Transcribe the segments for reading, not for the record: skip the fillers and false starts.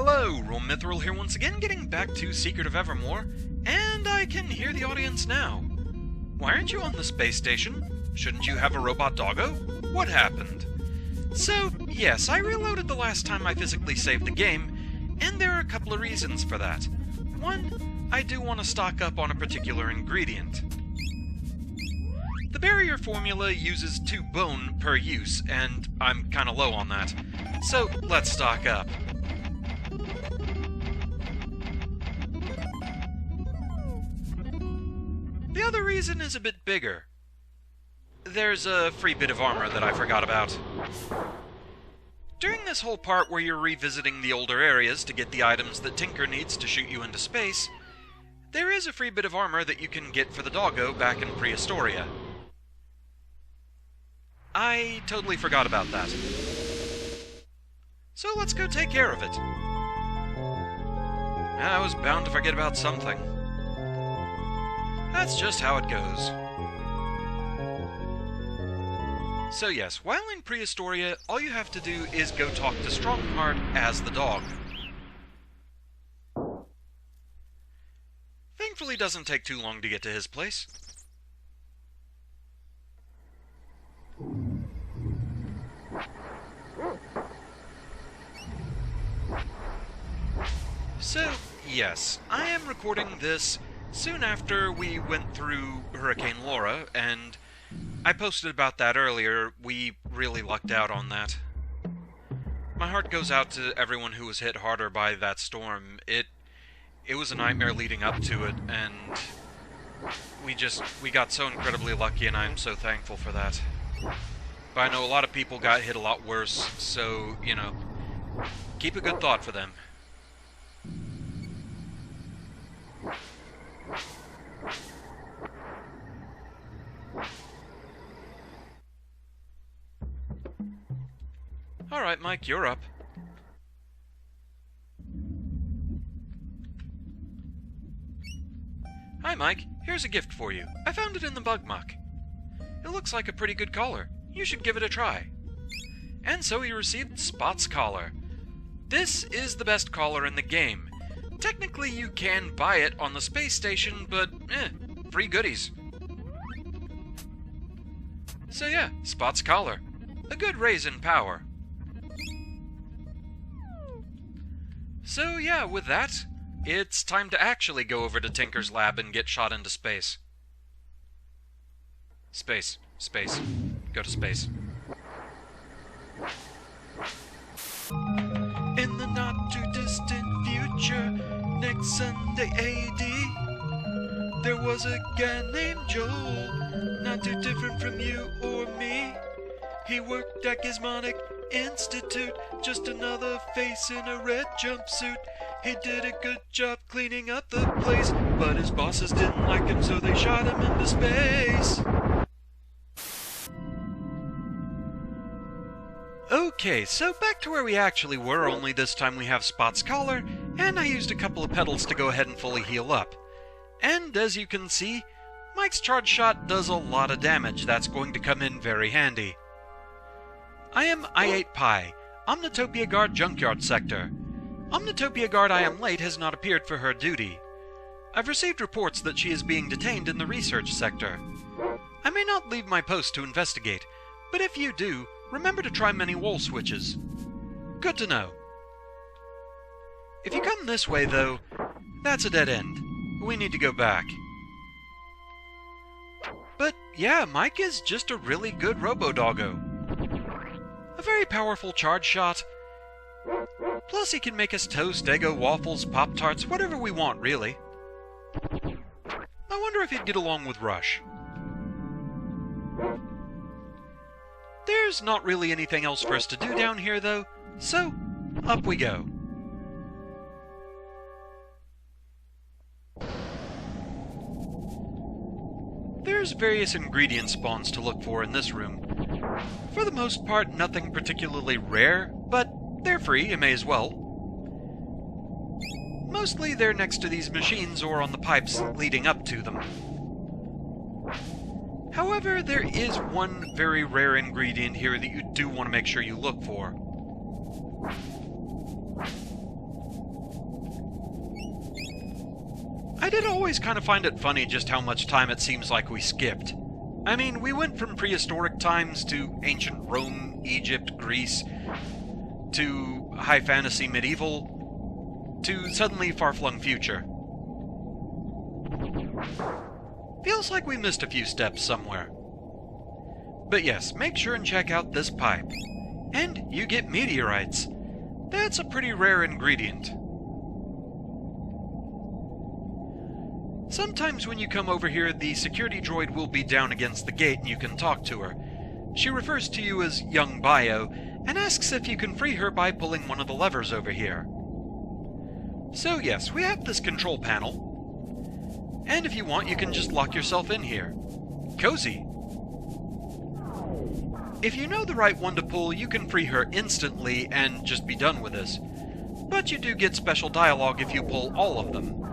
Hello, Roll Mithril here once again, getting back to Secret of Evermore, and I can hear the audience now. Why aren't you on the space station? Shouldn't you have a robot doggo? What happened? So, yes, I reloaded the last time I physically saved the game, and there are a couple of reasons for that. One, I do want to stock up on a particular ingredient. The barrier formula uses 2 bone per use, and I'm kinda low on that. So, let's stock up. The other reason is a bit bigger. There's a free bit of armor that I forgot about. During this whole part where you're revisiting the older areas to get the items that Tinker needs to shoot you into space, there is a free bit of armor that you can get for the doggo back in Prehistoria. I totally forgot about that. So let's go take care of it. I was bound to forget about something. That's just how it goes. So yes, while in Prehistoria, all you have to do is go talk to Strongheart as the dog. Thankfully, it doesn't take too long to get to his place. So, yes, I am recording this soon after we went through Hurricane Laura, and I posted about that earlier. We really lucked out on that. My heart goes out to everyone who was hit harder by that storm. It was a nightmare leading up to it, and we got so incredibly lucky, and I'm so thankful for that. But I know a lot of people got hit a lot worse, so, you know, keep a good thought for them. Alright, Mike, you're up. Hi, Mike. Here's a gift for you. I found it in the bug muck. It looks like a pretty good collar. You should give it a try. And so he received Spot's collar. This is the best collar in the game. Technically, you can buy it on the space station, but free goodies. So yeah, Spot's collar. A good raise in power. So yeah, with that, it's time to actually go over to Tinker's lab and get shot into space. Space. Space. Go to space. In the not-too-distant future, next Sunday AD, there was a guy named Joel, not too different from you or me. He worked at Gizmonic Institute, just another face in a red jumpsuit. He did a good job cleaning up the place, but his bosses didn't like him, so they shot him into space. Okay, so back to where we actually were, only this time we have Spot's collar, and I used a couple of petals to go ahead and fully heal up. And as you can see, Mike's charge shot does a lot of damage. That's going to come in very handy. I am I-8 Pi, Omnitopia Guard Junkyard Sector. Omnitopia Guard I Am Late has not appeared for her duty. I've received reports that she is being detained in the research sector. I may not leave my post to investigate, but if you do, remember to try many wall switches. Good to know. If you come this way, though, that's a dead end. We need to go back. But yeah, Mike is just a really good robo-doggo. A very powerful charge shot. Plus he can make us toast, Eggo, waffles, Pop-Tarts, whatever we want, really. I wonder if he'd get along with Rush. There's not really anything else for us to do down here, though, so up we go. There's various ingredient spawns to look for in this room. For the most part, nothing particularly rare, but they're free, you may as well. Mostly they're next to these machines or on the pipes leading up to them. However, there is one very rare ingredient here that you do want to make sure you look for. I did always kind of find it funny just how much time it seems like we skipped. I mean, we went from prehistoric times to ancient Rome, Egypt, Greece, to high fantasy medieval, to suddenly far-flung future. Feels like we missed a few steps somewhere. But yes, make sure and check out this pipe. And you get meteorites. That's a pretty rare ingredient. Sometimes when you come over here, the security droid will be down against the gate and you can talk to her. She refers to you as Young Bio, and asks if you can free her by pulling one of the levers over here. So yes, we have this control panel, and if you want you can just lock yourself in here. Cozy! If you know the right one to pull, you can free her instantly and just be done with this. But you do get special dialogue if you pull all of them,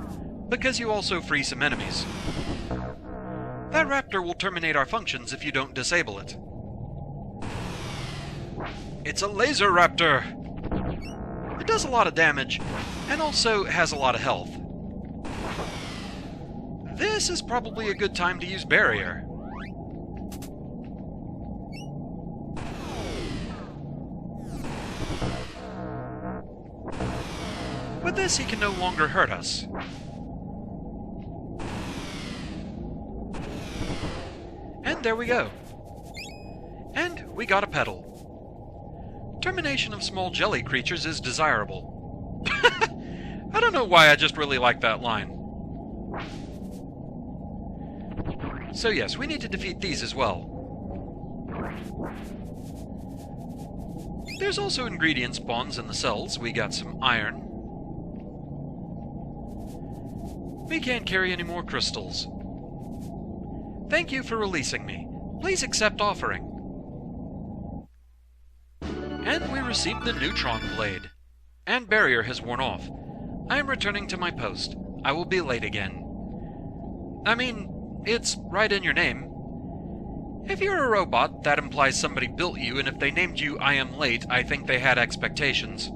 because you also free some enemies. That raptor will terminate our functions if you don't disable it. It's a laser raptor! It does a lot of damage, and also has a lot of health. This is probably a good time to use barrier. With this, he can no longer hurt us. And there we go. And we got a pedal. Termination of small jelly creatures is desirable. I don't know why, I just really like that line. So yes, we need to defeat these as well. There's also ingredient spawns in the cells. We got some iron. We can't carry any more crystals. Thank you for releasing me. Please accept offering. And we received the neutron blade. And barrier has worn off. I am returning to my post. I will be late again. I mean, it's right in your name. If you're a robot, that implies somebody built you, and if they named you I Am Late, I think they had expectations.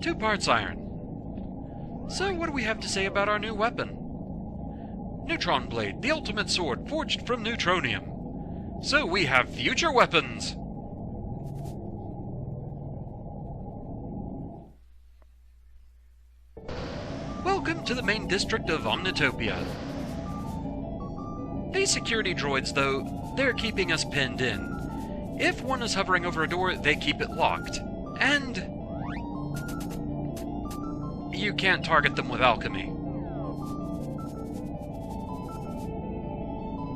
Two parts iron. So what do we have to say about our new weapon? Neutron blade, the ultimate sword, forged from neutronium. So we have future weapons! Welcome to the main district of Omnitopia. These security droids, though, they're keeping us pinned in. If one is hovering over a door, they keep it locked. And you can't target them with alchemy.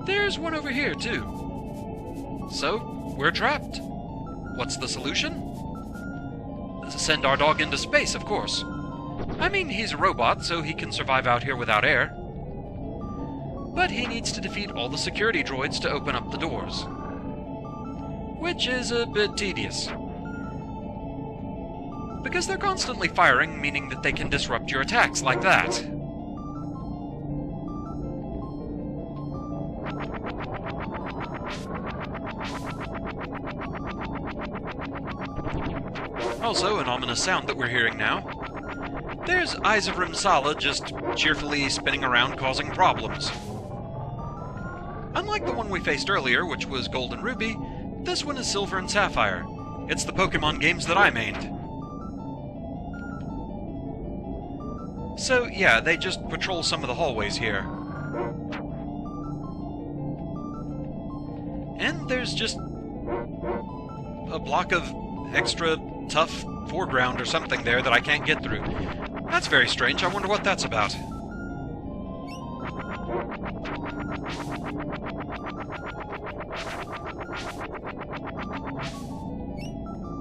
There's one over here, too. So, we're trapped. What's the solution? Send our dog into space, of course. I mean, he's a robot, so he can survive out here without air. But he needs to defeat all the security droids to open up the doors. Which is a bit tedious. Because they're constantly firing, meaning that they can disrupt your attacks like that. Also, an ominous sound that we're hearing now. There's Eyes of Rimsala just cheerfully spinning around causing problems. Unlike the one we faced earlier, which was Gold and Ruby, this one is Silver and Sapphire. It's the Pokemon games that I mained. So yeah, they just patrol some of the hallways here. And there's just a block of extra tough foreground or something there that I can't get through. That's very strange. I wonder what that's about.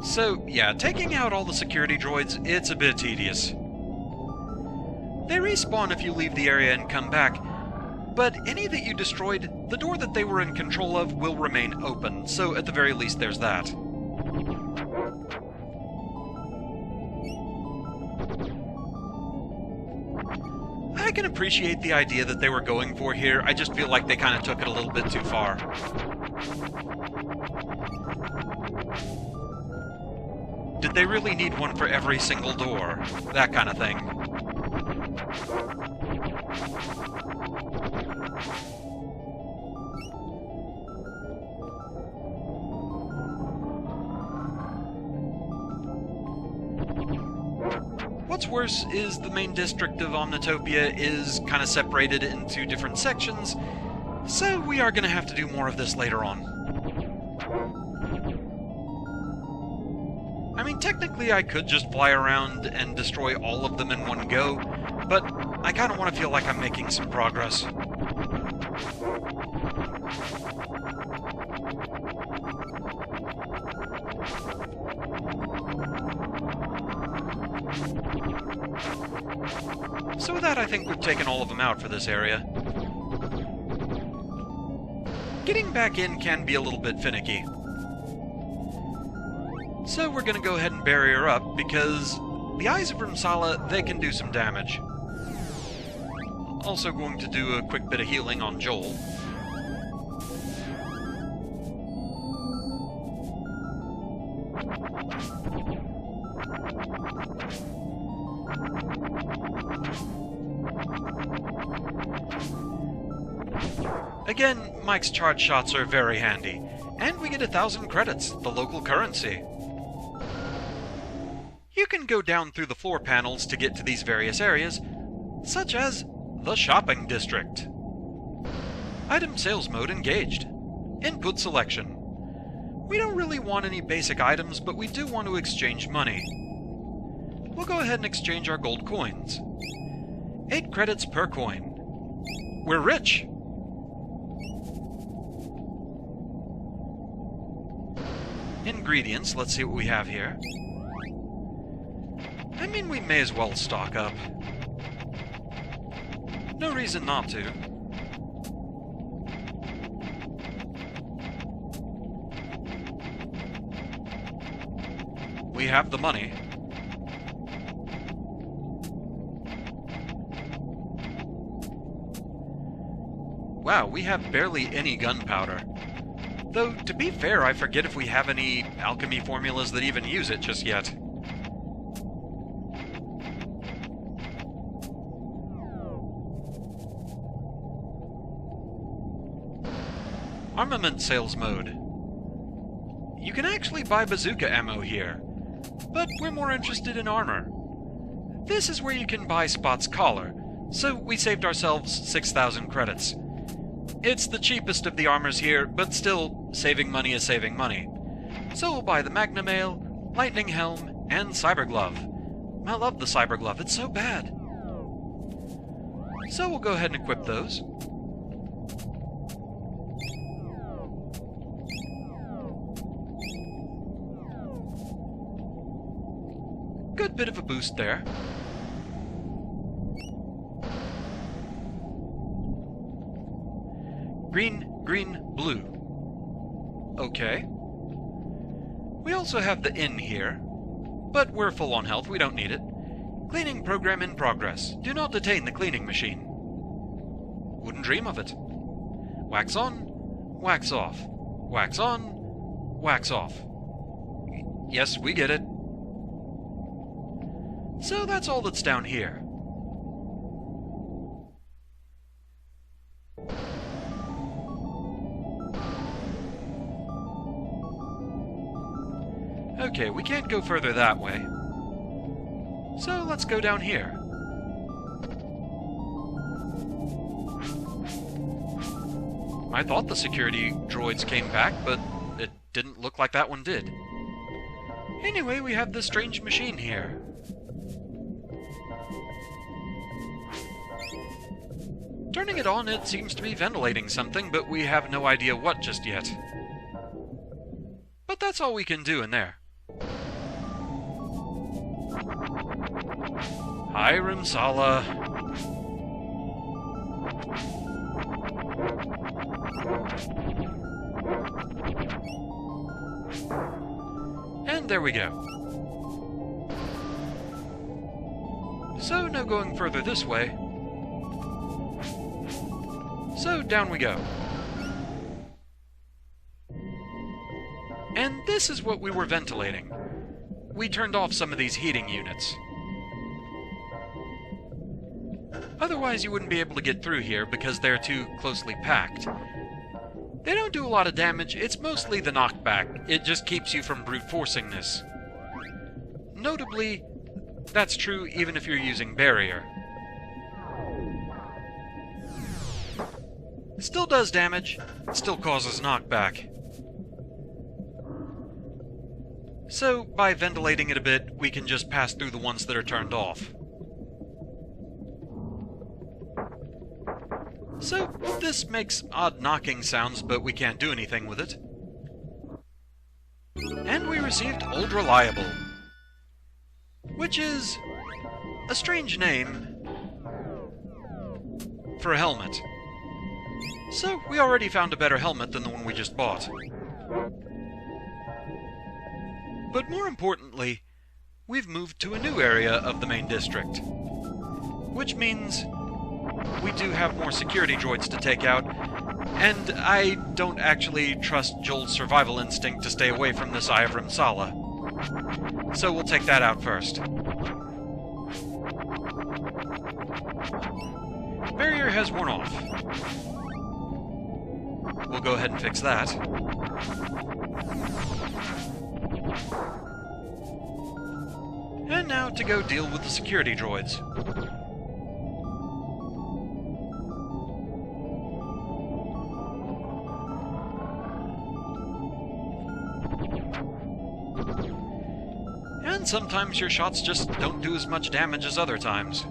So, yeah, taking out all the security droids, it's a bit tedious. They respawn if you leave the area and come back, but any that you destroyed, the door that they were in control of will remain open, so at the very least there's that. I can appreciate the idea that they were going for here, I just feel like they kind of took it a little bit too far. did they really need one for every single door? That kind of thing. What's worse is the main district of Omnitopia is kind of separated into different sections, so we are going to have to do more of this later on. I mean, technically I could just fly around and destroy all of them in one go, but I kind of want to feel like I'm making some progress. So with that, I think we've taken all of them out for this area. Getting back in can be a little bit finicky. So we're going to go ahead and bury her up, because the eyes of Rimsala, they can do some damage. Also going to do a quick bit of healing on Joel. Again, Mike's charge shots are very handy, and we get 1,000 credits, the local currency. You can go down through the floor panels to get to these various areas, such as the shopping district. Item sales mode engaged. Input selection. We don't really want any basic items, but we do want to exchange money. We'll go ahead and exchange our gold coins. 8 credits per coin. We're rich! Ingredients, let's see what we have here. I mean, we may as well stock up. No reason not to. We have the money. Wow, we have barely any gunpowder. Though, to be fair, I forget if we have any alchemy formulas that even use it just yet. Armament sales mode. You can actually buy bazooka ammo here, but we're more interested in armor. This is where you can buy Spot's collar, so we saved ourselves 6,000 credits. It's the cheapest of the armors here, but still, saving money is saving money. So we'll buy the Magna Mail, Lightning Helm, and Cyber Glove. I love the Cyber Glove, it's so bad. So we'll go ahead and equip those. Good bit of a boost there. Green, green, blue. Okay. We also have the inn here, but we're full on health, we don't need it. Cleaning program in progress. Do not detain the cleaning machine. Wouldn't dream of it. Wax on, wax off. Wax on, wax off. Yes, we get it. So that's all that's down here. Okay, we can't go further that way. So let's go down here. I thought the security droids came back, but it didn't look like that one did. Anyway, we have this strange machine here. Turning it on, it seems to be ventilating something, but we have no idea what just yet. But that's all we can do in there. Hi, Rimsala. And there we go. So, no going further this way. So, down we go. And this is what we were ventilating. we turned off some of these heating units. Otherwise, you wouldn't be able to get through here because they're too closely packed. They don't do a lot of damage, it's mostly the knockback. It just keeps you from brute forcing this. Notably, that's true even if you're using barrier. Still does damage, still causes knockback. So, by ventilating it a bit, we can just pass through the ones that are turned off. So, this makes odd knocking sounds, but we can't do anything with it. And we received Old Reliable, which is a strange name for a helmet. So, we already found a better helmet than the one we just bought. But more importantly, we've moved to a new area of the main district, which means we do have more security droids to take out, and I don't actually trust Joel's survival instinct to stay away from this Eye of Rimsala. So we'll take that out first. Barrier has worn off. We'll go ahead and fix that. And now to go deal with the security droids. And sometimes your shots just don't do as much damage as other times.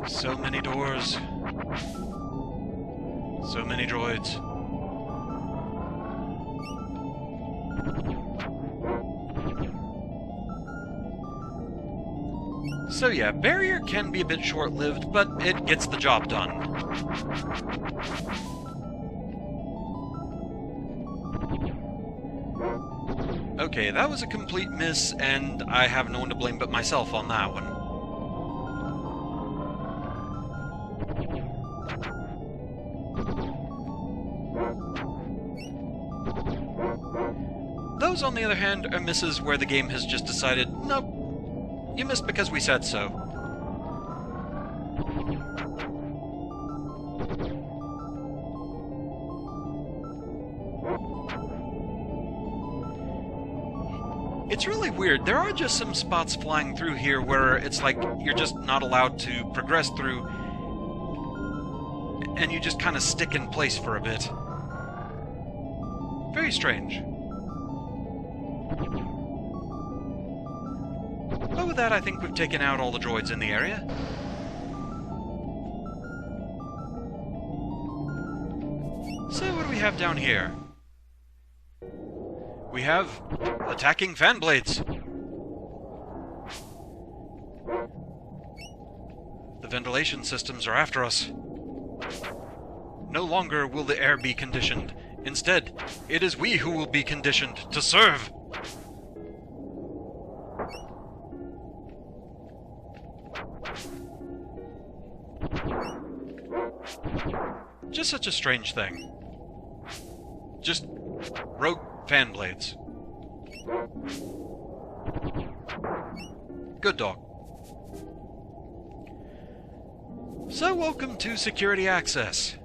So many doors. So many droids. So yeah, barrier can be a bit short-lived, but it gets the job done. Okay, that was a complete miss, and I have no one to blame but myself on that one. Those, on the other hand, are misses where the game has just decided, nope, you missed because we said so. It's really weird. There are just some spots flying through here where it's like you're just not allowed to progress through, and you just kind of stick in place for a bit. Very strange. But with that, I think we've taken out all the droids in the area. So what do we have down here? We have attacking fan blades. The ventilation systems are after us. No longer will the air be conditioned. Instead, it is we who will be conditioned to serve. Just such a strange thing. Just rogue fan blades. Good dog. So, welcome to Security Access.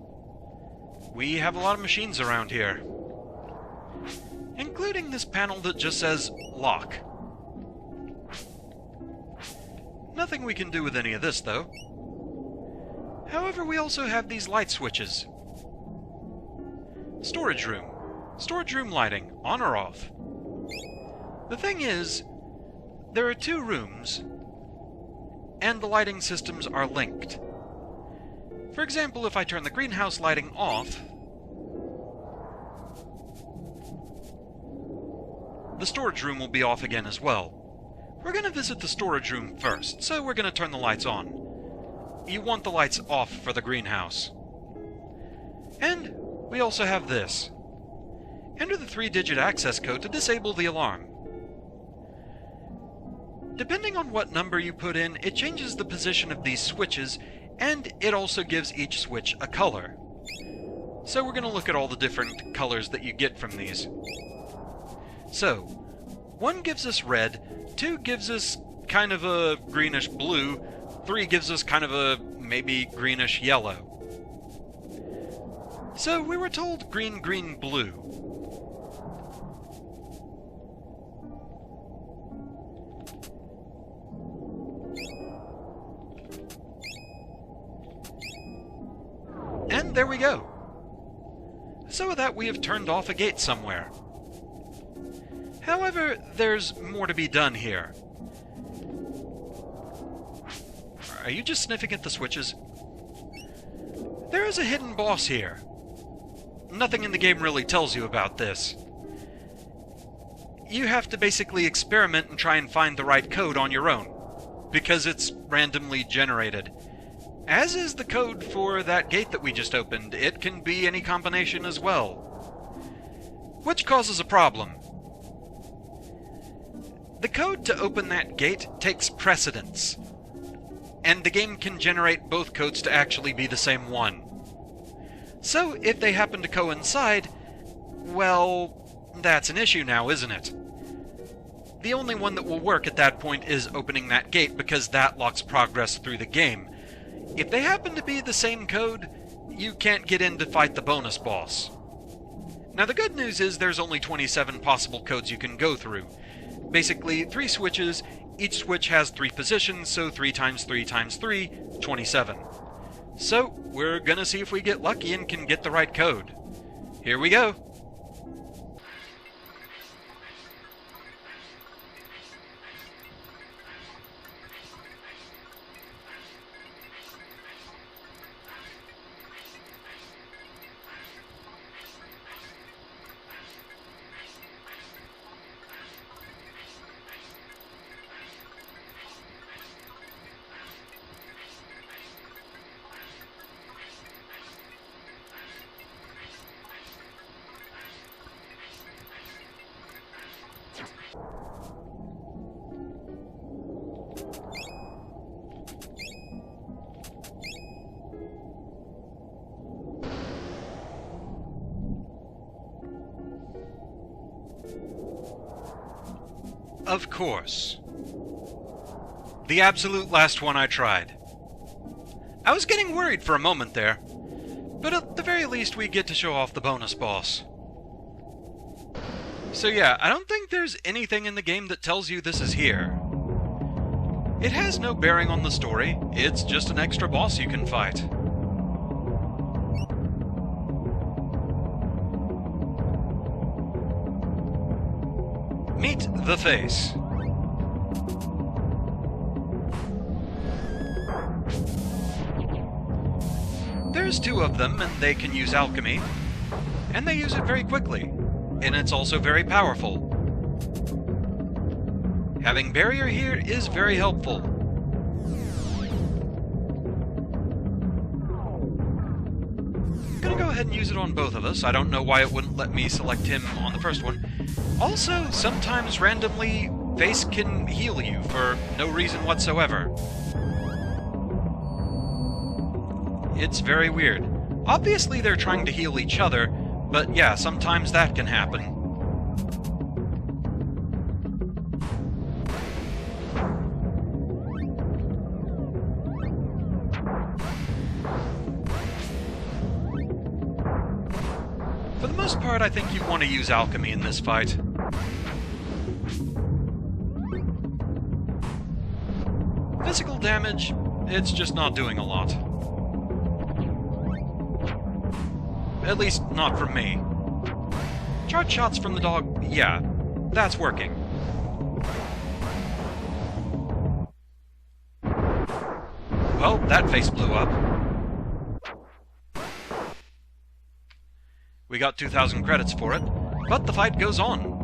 We have a lot of machines around here, including this panel that just says lock. Nothing we can do with any of this, though. However, we also have these light switches. Storage room. Storage room lighting, on or off. The thing is, there are two rooms, and the lighting systems are linked. For example, if I turn the greenhouse lighting off, the storage room will be off again as well. We're going to visit the storage room first, so we're going to turn the lights on. You want the lights off for the greenhouse. And we also have this. Enter the 3-digit access code to disable the alarm. Depending on what number you put in, it changes the position of these switches, and it also gives each switch a color. So we're going to look at all the different colors that you get from these. So, 1 gives us red, 2 gives us kind of a greenish blue, 3 gives us kind of a maybe greenish yellow. So we were told green, green, blue. And there we go. So with that, we have turned off a gate somewhere. However, there's more to be done here. Are you just sniffing at the switches? There is a hidden boss here. Nothing in the game really tells you about this. You have to basically experiment and try and find the right code on your own, because it's randomly generated. As is the code for that gate that we just opened. It can be any combination as well. Which causes a problem. The code to open that gate takes precedence, and the game can generate both codes to actually be the same one. So, if they happen to coincide, well, that's an issue now, isn't it? The only one that will work at that point is opening that gate, because that locks progress through the game. If they happen to be the same code, you can't get in to fight the bonus boss. Now the good news is there's only 27 possible codes you can go through. Basically, 3 switches, each switch has 3 positions, so 3 times 3 times 3, 27. So, we're gonna see if we get lucky and can get the right code. Here we go! Of course. The absolute last one I tried. I was getting worried for a moment there, but at the very least we get to show off the bonus boss. So yeah, I don't think there's anything in the game that tells you this is here. It has no bearing on the story, it's just an extra boss you can fight. Meet the face. There's 2 of them, and they can use alchemy, and they use it very quickly, and it's also very powerful. Having barrier here is very helpful. I'm gonna go ahead and use it on both of us. I don't know why it wouldn't let me select him on the first one. Also, sometimes randomly, Face can heal you for no reason whatsoever. It's very weird. Obviously they're trying to heal each other, but yeah, sometimes that can happen. For the most part, I think you want to use alchemy in this fight. Physical damage, it's just not doing a lot. At least, not from me. Charge shots from the dog, yeah, that's working. Well, that face blew up. We got 2,000 credits for it, but the fight goes on.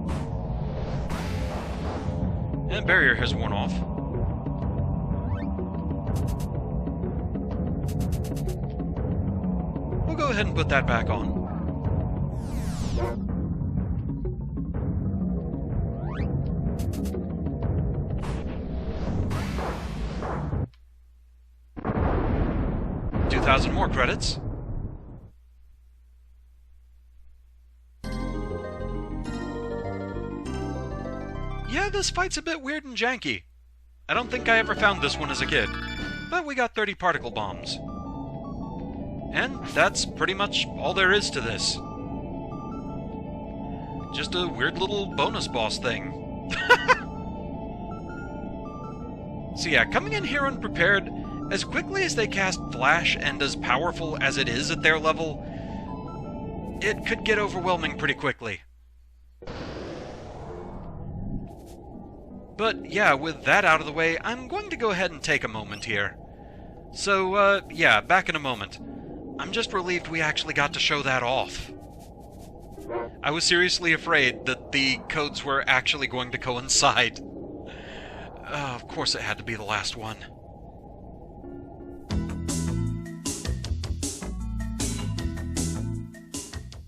And barrier has worn off. We'll go ahead and put that back on. 2,000 more credits. Yeah, this fight's a bit weird and janky. I don't think I ever found this one as a kid, but we got 30 particle bombs. And that's pretty much all there is to this. Just a weird little bonus boss thing. So yeah, coming in here unprepared, as quickly as they cast Flash and as powerful as it is at their level, it could get overwhelming pretty quickly. But yeah, with that out of the way, I'm going to go ahead and take a moment here. So, yeah, back in a moment. I'm just relieved we actually got to show that off. I was seriously afraid that the codes were actually going to coincide. Of course it had to be the last one.